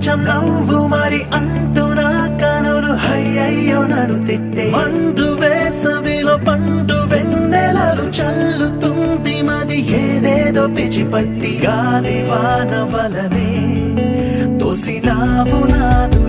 కొంచెం నవ్వు మరి అంటూ నా కనులు అయ్యయ్యో నన్ను తిట్టే మండు వేసవిలో పండు వెన్నెలలు చల్లుతుంది మది ఏదేదో పిచ్చిపట్టి గాలి వాన వలనే తోసినావు నాదు